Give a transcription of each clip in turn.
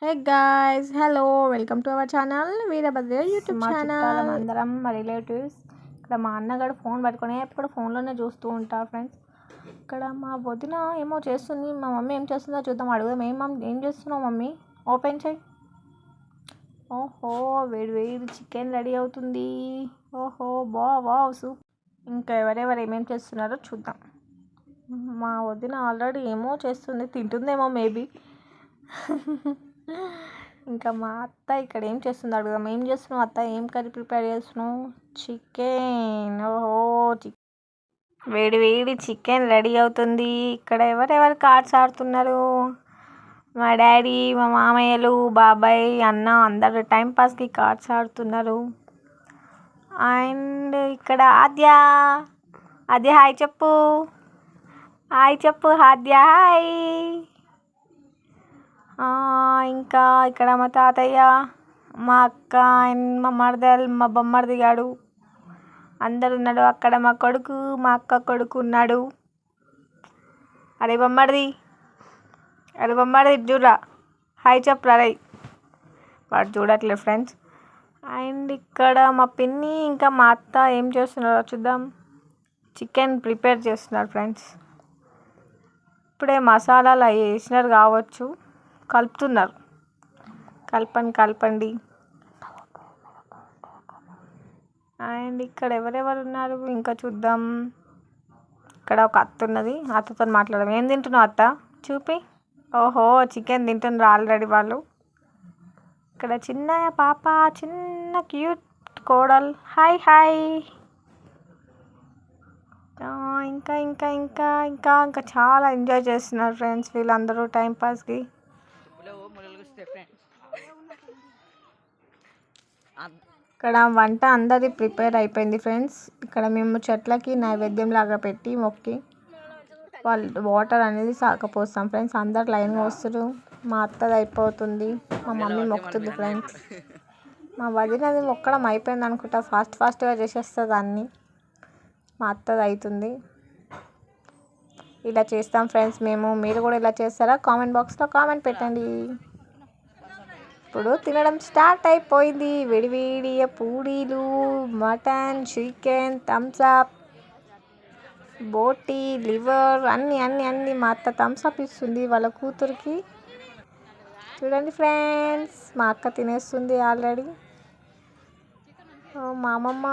Hey guys, hello, welcome to our channel Veerabhadra YouTube మా చుట్టాలం channel. అందరం మా రిలేటివ్స్. ఇక్కడ మా అన్నగాడు ఫోన్ పట్టుకొని ఎప్పుడు ఫోన్లోనే చూస్తూ ఉంటారు ఫ్రెండ్స్. ఇక్కడ మా వదిన ఏమో చేస్తుంది, మా మమ్మీ ఏం చేస్తుందో చూద్దాం, అడుగుదాం. ఏం చేస్తున్నావు మమ్మీ? ఓపెన్ చేయి. ఓహో, వేడి వేడి చికెన్ రెడీ అవుతుంది. ఓహో, వావ్ సూప్. ఇంకా ఎవరెవరు ఏమేం చేస్తున్నారో చూద్దాం. మా వదిన ఆల్రెడీ ఏమో చేస్తుంది, తింటుందేమో మేబీ. ఇంకా మా అత్త ఇక్కడ ఏం చేస్తుంది అడుగుదాం. ఏం చేస్తున్నావు అత్త? ఏం కర్రీ ప్రిపేర్ చేస్తున్నావు? చికెన్. ఓహో, వేడి వేడి చికెన్ రెడీ అవుతుంది. ఇక్కడ ఎవరెవరు కార్డ్స్ ఆడుతున్నారు? మా డాడీ, మా మామయ్యలు, బాబాయ్, అన్న అందరు టైంపాస్కి కార్డ్స్ ఆడుతున్నారు. అండ్ ఇక్కడ ఆద్య హాయ్ చెప్పు. ఆద్య హాయ్. ఇంకా ఇక్కడ మా తాతయ్య, మా అక్క అండ్ మా మరదల్, మా బొమ్మర్ది గాడు అందరు ఉన్నాడు. అక్కడ మా కొడుకు, మా అక్క కొడుకు ఉన్నాడు. అరే బొమ్మర్ది చూడరా, హాయ్ చెప్పరా రై. వాడు చూడట్లేదు ఫ్రెండ్స్. అండ్ ఇక్కడ మా పిన్ని ఇంకా మా అత్త ఏం చేస్తున్నారో చూద్దాం. చికెన్ ప్రిపేర్ చేస్తున్నారు ఫ్రెండ్స్. ఇప్పుడే మసాలాలు అవి వేసినారు కావచ్చు, కలుపుతున్నారు. కలపండి. అండ్ ఇక్కడ ఎవరెవరు ఉన్నారు ఇంకా చూద్దాం. ఇక్కడ ఒక అత్త ఉన్నది, అత్తతో మాట్లాడదాం. ఏం తింటున్నావు అత్త? చూపి. ఓహో, చికెన్ తింటున్నారు ఆల్రెడీ వాళ్ళు. ఇక్కడ చిన్న పాప, చిన్న క్యూట్ కోడల్. హాయ్. ఇంకా చాలా ఎంజాయ్ చేస్తున్నారు ఫ్రెండ్స్ వీళ్ళందరూ టైంపాస్కి. ఇక్కడ వంట అందరిది ప్రిపేర్ అయిపోయింది ఫ్రెండ్స్. ఇక్కడ మేము చెట్లకి నైవేద్యం లాగా పెట్టి మొక్కి వాళ్ళు వాటర్ అనేది సాకపోస్తాం ఫ్రెండ్స్. అందరు లైన్గా వస్తారు. మా అత్తది అయిపోతుంది, మా మమ్మీ మొక్కుతుంది ఫ్రెండ్స్. మా వదినది మొక్కడం అయిపోయింది అనుకుంటా, ఫాస్ట్గా చేసేస్తుంది అన్నీ. మా అత్తది అవుతుంది. ఇలా చేస్తాం ఫ్రెండ్స్ మేము. మీరు కూడా ఇలా చేస్తారా? కామెంట్ బాక్స్లో కామెంట్ పెట్టండి. ఇప్పుడు తినడం స్టార్ట్ అయిపోయింది. వేడివేడి పూరీలు, మటన్, చికెన్, థమ్స్అప్, బోటి, లివర్ అన్నీ. మా అత్త థమ్స్అప్ ఇస్తుంది వాళ్ళ కూతురికి. చూడండి ఫ్రెండ్స్, మా అక్క తినేస్తుంది ఆల్రెడీ. మా అమ్మమ్మ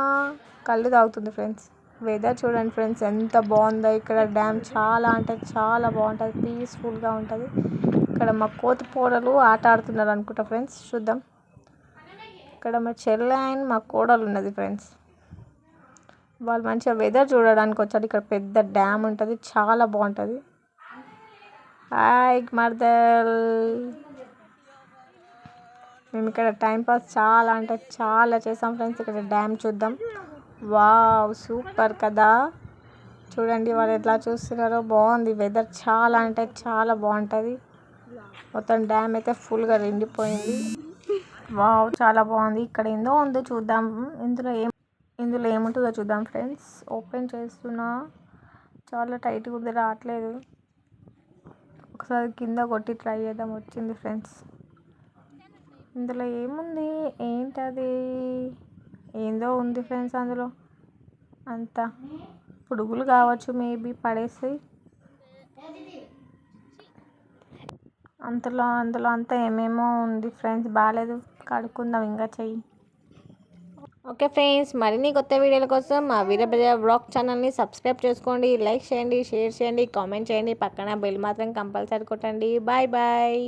కళ్ళు తాగుతుంది ఫ్రెండ్స్. వెదర్ చూడండి ఫ్రెండ్స్ ఎంత బాగుందో. ఇక్కడ డ్యామ్ చాలా అంటే చాలా బాగుంటుంది, పీస్ఫుల్గా ఉంటుంది. ఇక్కడ మా కోతి పోడలు ఆట ఆడుతున్నారు అనుకుంటా ఫ్రెండ్స్. చూద్దాం. ఇక్కడ మా చెల్లె అండ్ మా కోడలు ఉన్నది ఫ్రెండ్స్. వాళ్ళు మంచిగా వెదర్ చూడడానికి వచ్చారు. ఇక్కడ పెద్ద డ్యామ్ ఉంటుంది, చాలా బాగుంటుంది. హాయ్ మర్దల్. మేము ఇక్కడ టైంపాస్ చాలా అంటే చాలా చేసాం ఫ్రెండ్స్. ఇక్కడ డ్యామ్ చూద్దాం. వావ్ సూపర్ కదా. చూడండి వాళ్ళు ఎట్లా చూస్తున్నారో. బాగుంది వెదర్, చాలా అంటే చాలా బాగుంటుంది. మొత్తం డ్యామ్ అయితే ఫుల్గా నిండిపోయింది. వావ్ చాలా బాగుంది. ఇక్కడ ఏందో ఉందో చూద్దాం. ఇందులో ఏముంటుందో చూద్దాం ఫ్రెండ్స్. ఓపెన్ చేస్తున్నా, చాలా టైట్గా ఉంది, రావట్లేదు. ఒకసారి కింద కొట్టి ట్రై చేద్దాం. వచ్చింది ఫ్రెండ్స్. ఇందులో ఏముంది? ఏంటది? ఏందో ఉంది ఫ్రెండ్స్. అందులో అంతా పురుగులు కావచ్చు మేబీ, పడేసి. అందులో అంతా ఏమేమో ఉంది ఫ్రెండ్స్. బాగాలేదు, కడుక్కుందాం ఇంకా చెయ్యి. ఓకే ఫ్రెండ్స్, మరిన్ని కొత్త వీడియోల కోసం మా వీరభద్ర వ్లాగ్ ఛానల్ని సబ్స్క్రైబ్ చేసుకోండి, లైక్ చేయండి, షేర్ చేయండి, కామెంట్ చేయండి. పక్కన బెల్ మాత్రం కంపల్సరీ కొట్టండి. బాయ్.